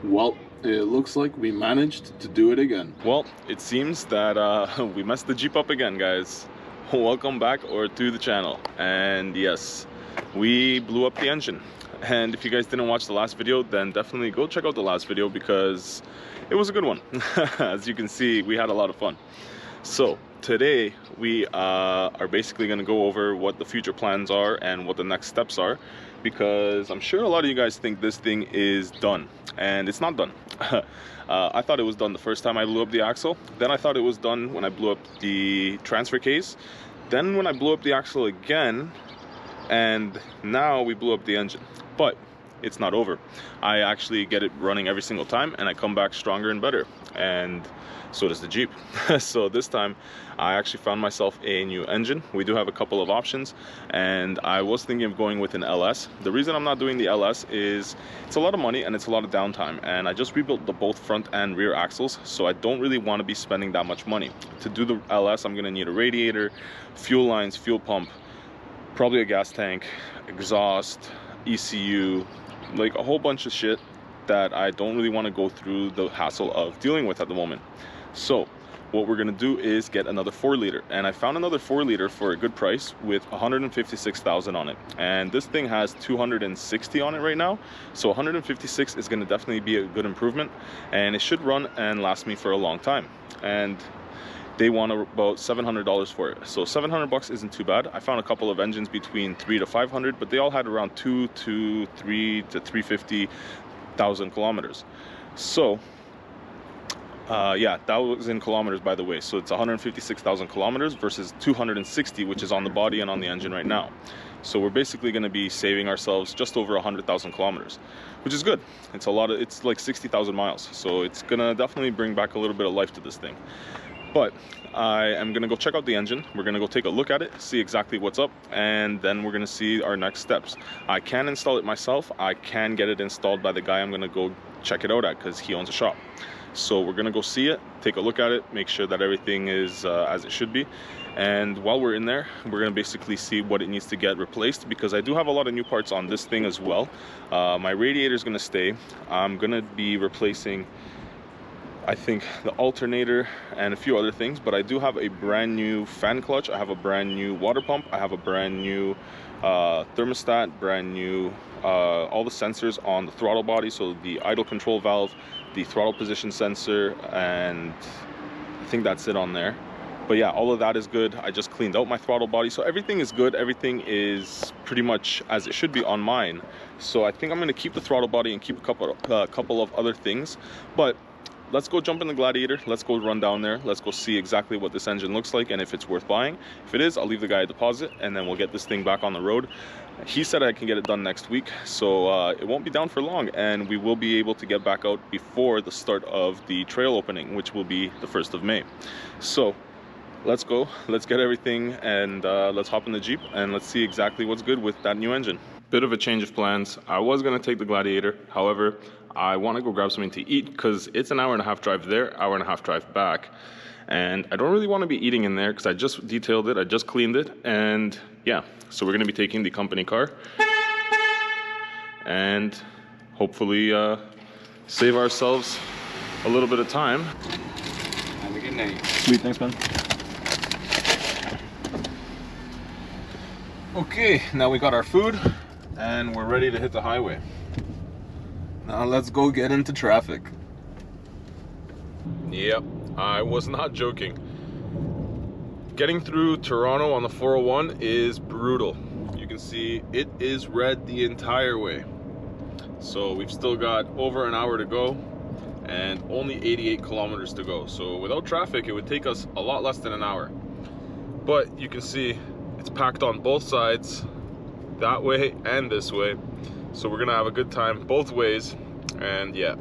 Well, it looks like we managed to do it again. Well, it seems that we messed the Jeep up again, guys. Welcome back to the channel. And yes, we blew up the engine. And if you guys didn't watch the last video, then definitely go check out the last video because it was a good one. As you can see, we had a lot of fun. So today we are basically going to go over what the future plans are and what the next steps are, because I'm sure a lot of you guys think this thing is done, and it's not done. I thought it was done the first time I blew up the axle. Then I thought it was done when I blew up the transfer case. Then when I blew up the axle again, and now we blew up the engine. But it's not over. I actually get it running every single time, and I come back stronger and better, and so does the Jeep. So this time I actually found myself a new engine. We do have a couple of options, and I was thinking of going with an LS. The reason I'm not doing the LS is it's a lot of money and it's a lot of downtime, and I just rebuilt both front and rear axles, so I don't really want to be spending that much money. To do the LS, I'm going to need a radiator, fuel lines, fuel pump, probably a gas tank, exhaust, ECU, like a whole bunch of shit that I don't really want to go through the hassle of dealing with at the moment. So what we're going to do is get another 4-liter, and I found another 4-liter for a good price with 156,000 on it, and this thing has 260 on it right now, so 156 is going to definitely be a good improvement, and it should run and last me for a long time. And they want about $700 for it, so 700 bucks isn't too bad. I found a couple of engines between 300 to 500, but they all had around 2 to 3 to 350,000 kilometers. So yeah, that was in kilometers, by the way. So it's 156,000 kilometers versus 260, which is on the body and on the engine right now. So we're basically going to be saving ourselves just over 100,000 kilometers, which is good. It's a lot of, it's like 60,000 miles, so it's gonna definitely bring back a little bit of life to this thing. But I am gonna go check out the engine. We're gonna go take a look at it, see exactly what's up, and then we're gonna see our next steps. I can install it myself. I can get it installed by the guy I'm gonna go check it out at, because he owns a shop. So we're gonna go see it, take a look at it, make sure that everything is as it should be. And while we're in there, we're gonna basically see what it needs to get replaced, because I do have a lot of new parts on this thing as well. My radiator is gonna stay. I'm gonna be replacing, I think, the alternator and a few other things, but I do have a brand new fan clutch, I have a brand new water pump, I have a brand new thermostat, brand new all the sensors on the throttle body, so the idle control valve, the throttle position sensor, and I think that's it on there. But yeah, all of that is good. I just cleaned out my throttle body, so everything is good. Everything is pretty much as it should be on mine. So I think I'm going to keep the throttle body and keep a couple of other things. But let's go jump in the Gladiator. Let's go run down there. Let's go see exactly what this engine looks like and if it's worth buying. If it is, I'll leave the guy a deposit, and then we'll get this thing back on the road. He said I can get it done next week, so it won't be down for long, and we will be able to get back out before the start of the trail opening, which will be the 1st of May. So let's go, let's get everything, and let's hop in the Jeep and let's see exactly what's good with that new engine. Bit of a change of plans. I was going to take the Gladiator, however, I want to go grab something to eat because it's an hour and a half drive there, hour and a half drive back, and I don't really want to be eating in there because I just detailed it, I just cleaned it, and yeah, so we're going to be taking the company car and hopefully save ourselves a little bit of time. Have a good night. Sweet, thanks man. Okay, now we got our food and we're ready to hit the highway. Now let's go get into traffic. Yep, I was not joking. Getting through Toronto on the 401 is brutal. You can see it is red the entire way. So we've still got over an hour to go and only 88 kilometers to go. So without traffic, it would take us a lot less than an hour. But you can see it's packed on both sides, that way and this way. So we're gonna have a good time both ways, and yeah,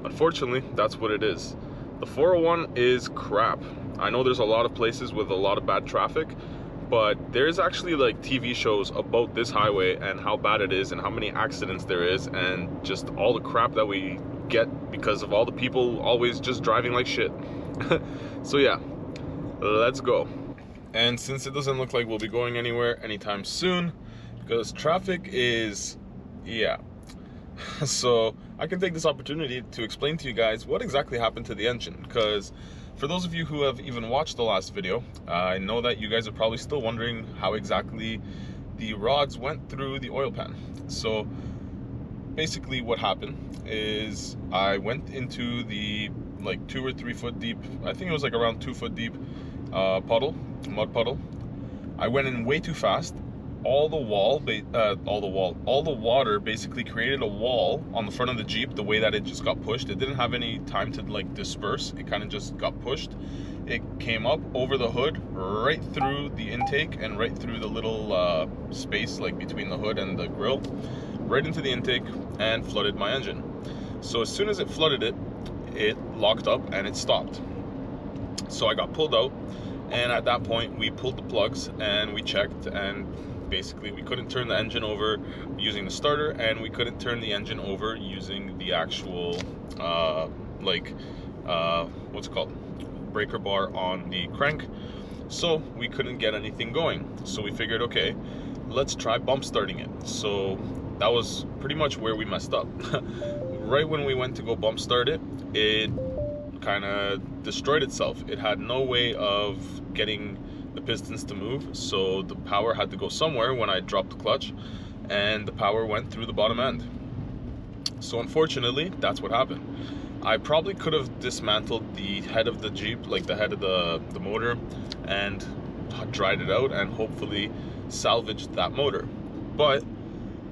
unfortunately, that's what it is. The 401 is crap. I know there's a lot of places with a lot of bad traffic, but there's actually like TV shows about this highway and how bad it is and how many accidents there is and just all the crap that we get because of all the people always just driving like shit. So yeah, let's go. And since it doesn't look like we'll be going anywhere anytime soon, because traffic is, yeah. So I can take this opportunity to explain to you guys what exactly happened to the engine, because for those of you who have even watched the last video, I know that you guys are probably still wondering how exactly the rods went through the oil pan. So basically what happened is I went into the like 2 or 3 foot deep, I think it was like around 2 foot deep mud puddle. I went in way too fast. All the water basically created a wall on the front of the Jeep the way that it just got pushed. It didn't have any time to like disperse. It kind of just got pushed. It came up over the hood, right through the intake and right through the little space like between the hood and the grill, right into the intake and flooded my engine. So as soon as it flooded it, it locked up and it stopped. So I got pulled out, and at that point we pulled the plugs and we checked, and basically we couldn't turn the engine over using the starter, and we couldn't turn the engine over using the actual what's it called, breaker bar on the crank. So we couldn't get anything going. So we figured, okay, let's try bump starting it. So that was pretty much where we messed up. Right when we went to go bump start it, it kind of destroyed itself. It had no way of getting the pistons to move, so the power had to go somewhere when I dropped the clutch, and the power went through the bottom end. So unfortunately, that's what happened. I probably could have dismantled the head of the Jeep, like the head of the motor, and dried it out and hopefully salvaged that motor. But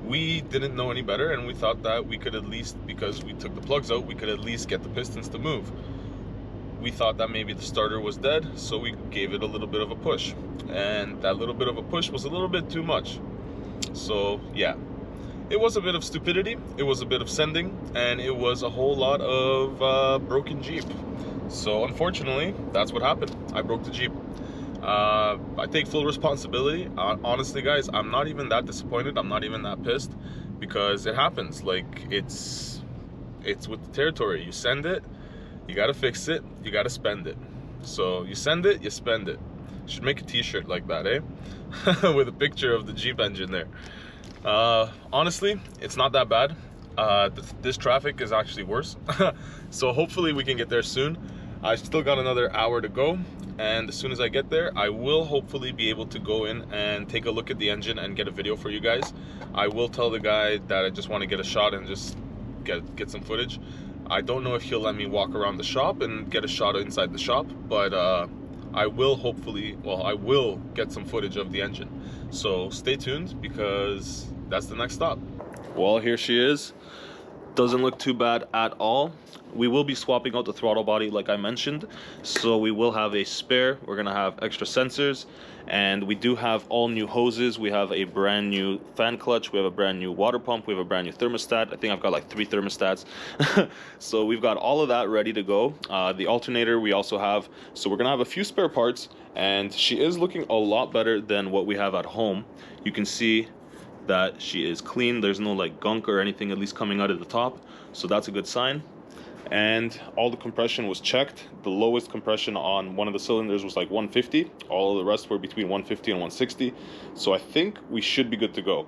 we didn't know any better, and we thought that we could at least, because we took the plugs out, we could at least get the pistons to move. We thought that maybe the starter was dead, so we gave it a little bit of a push, and that little bit of a push was a little bit too much. So yeah, it was a bit of stupidity, it was a bit of sending, and it was a whole lot of broken Jeep. So unfortunately, that's what happened. I broke the Jeep. I take full responsibility. Honestly guys, I'm not even that disappointed, I'm not even that pissed, because it happens. Like, it's with the territory. You send it, you gotta fix it, you gotta spend it. So you send it, you spend it. You should make a t-shirt like that, eh? With a picture of the Jeep engine there. Honestly, it's not that bad. This traffic is actually worse. So hopefully we can get there soon. I still got another hour to go, and as soon as I get there, I will hopefully be able to go in and take a look at the engine and get a video for you guys. I will tell the guy that I just want to get a shot and just get some footage. I don't know if he'll let me walk around the shop and get a shot inside the shop, but I will hopefully, well, I will get some footage of the engine. So stay tuned, because that's the next stop. Well, here she is. Doesn't look too bad at all. We will be swapping out the throttle body like I mentioned, so we will have a spare. We're gonna have extra sensors, and we do have all new hoses. We have a brand new fan clutch, we have a brand new water pump, we have a brand new thermostat. I think I've got like 3 thermostats. So we've got all of that ready to go. The alternator we also have. So we're gonna have a few spare parts, and she is looking a lot better than what we have at home. You can see that she is clean. There's no like gunk or anything, at least coming out of the top, so that's a good sign. And all the compression was checked. The lowest compression on one of the cylinders was like 150. All of the rest were between 150 and 160. So I think we should be good to go.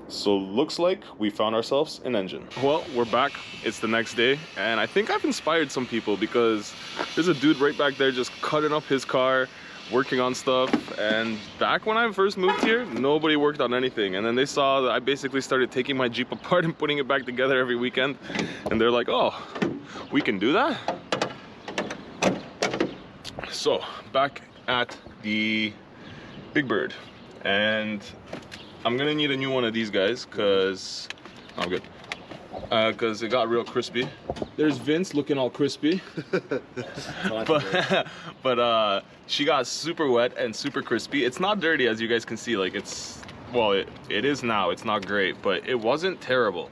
So looks like we found ourselves an engine. Well, we're back. It's the next day, and I think I've inspired some people, because there's a dude right back there just cutting up his car, working on stuff. And back when I first moved here, nobody worked on anything, and then they saw that I basically started taking my Jeep apart and putting it back together every weekend, and they're like, oh, we can do that? So back at the Big Bird, and I'm gonna need a new one of these guys, because I'm good, because it got real crispy. There's Vince looking all crispy. but she got super wet and super crispy. It's not dirty, as you guys can see. Like, it's, well, it is now. It's not great, but it wasn't terrible.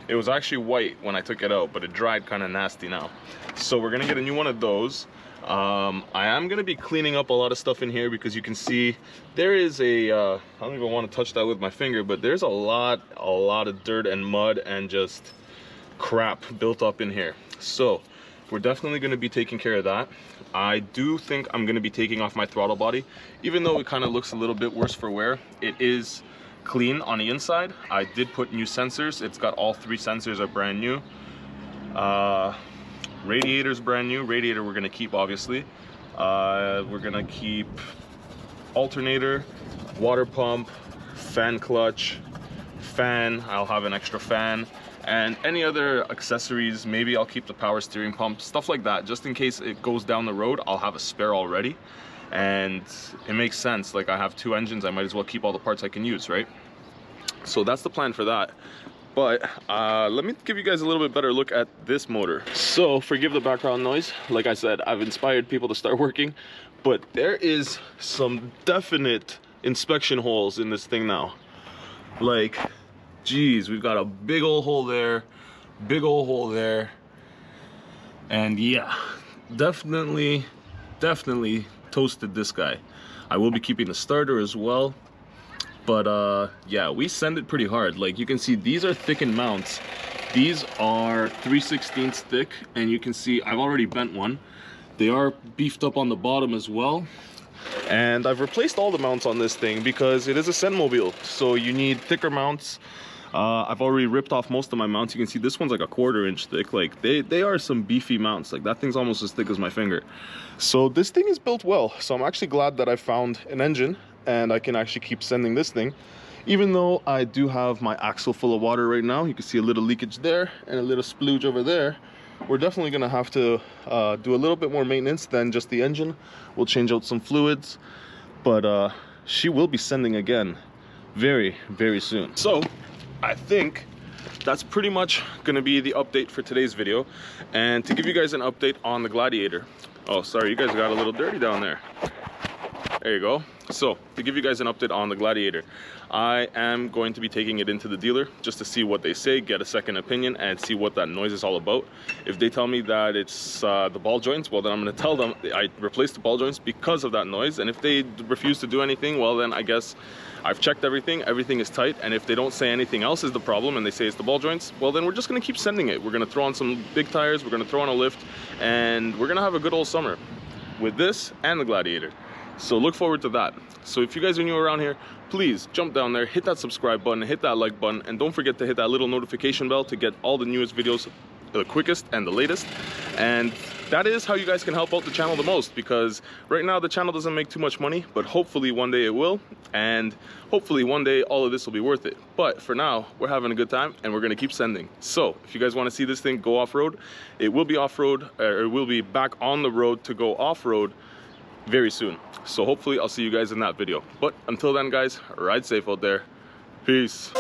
It was actually white when I took it out, but it dried kind of nasty now. So we're gonna get a new one of those. I am gonna be cleaning up a lot of stuff in here, because you can see there is a I don't even want to touch that with my finger, but there's a lot of dirt and mud and just crap built up in here. So we're definitely going to be taking care of that. I do think I'm going to be taking off my throttle body, even though it kind of looks a little bit worse for wear. It is clean on the inside. I did put new sensors. It's got all 3 sensors are brand new. Radiator's brand new. Radiator we're gonna keep, obviously. We're gonna keep alternator, water pump, fan clutch, fan. I'll have an extra fan, and any other accessories. Maybe I'll keep the power steering pump, stuff like that, just in case it goes down the road. I'll have a spare already, and it makes sense. Like, I have 2 engines, I might as well keep all the parts I can use, right? So that's the plan for that. But let me give you guys a little bit better look at this motor. So forgive the background noise. Like I said, I've inspired people to start working, but there is some definite inspection holes in this thing now. Like, geez, we've got a big old hole there, big old hole there, and yeah, definitely toasted this guy. I will be keeping the starter as well, but yeah, we send it pretty hard. Like, you can see these are thickened mounts. These are 3/16 thick, and you can see I've already bent one. They are beefed up on the bottom as well. And I've replaced all the mounts on this thing because it is a Sendmobile, so you need thicker mounts. I've already ripped off most of my mounts. You can see this one's like a 1/4 inch thick. Like, they are some beefy mounts. Like, that thing's almost as thick as my finger. So this thing is built well. So I'm actually glad that I found an engine and I can actually keep sending this thing. Even though I do have my axle full of water right now. You can see a little leakage there and a little splooge over there. We're definitely gonna have to do a little bit more maintenance than just the engine. We'll change out some fluids, but she will be sending again very, very soon. So I think that's pretty much gonna be the update for today's video. And to give you guys an update on the Gladiator. Oh, sorry, you guys got a little dirty down there. There you go. So, to give you guys an update on the Gladiator, I am going to be taking it into the dealer just to see what they say, get a second opinion, and see what that noise is all about. If they tell me that it's the ball joints, well, then I'm going to tell them I replaced the ball joints because of that noise. And if they refuse to do anything, well, then I guess I've checked everything, everything is tight. And if they don't say anything else is the problem and they say it's the ball joints, well, then we're just going to keep sending it. We're going to throw on some big tires, we're going to throw on a lift, and we're going to have a good old summer with this and the Gladiator. So look forward to that. So if you guys are new around here, please jump down there, hit that subscribe button, hit that like button, and don't forget to hit that little notification bell to get all the newest videos, the quickest and the latest. And that is how you guys can help out the channel the most, because right now the channel doesn't make too much money, but hopefully one day it will, and hopefully one day all of this will be worth it. But for now, we're having a good time and we're gonna keep sending. So if you guys want to see this thing go off-road, it will be off-road, or it will be back on the road to go off-road very soon. So hopefully I'll see you guys in that video. But until then, guys, ride safe out there. Peace.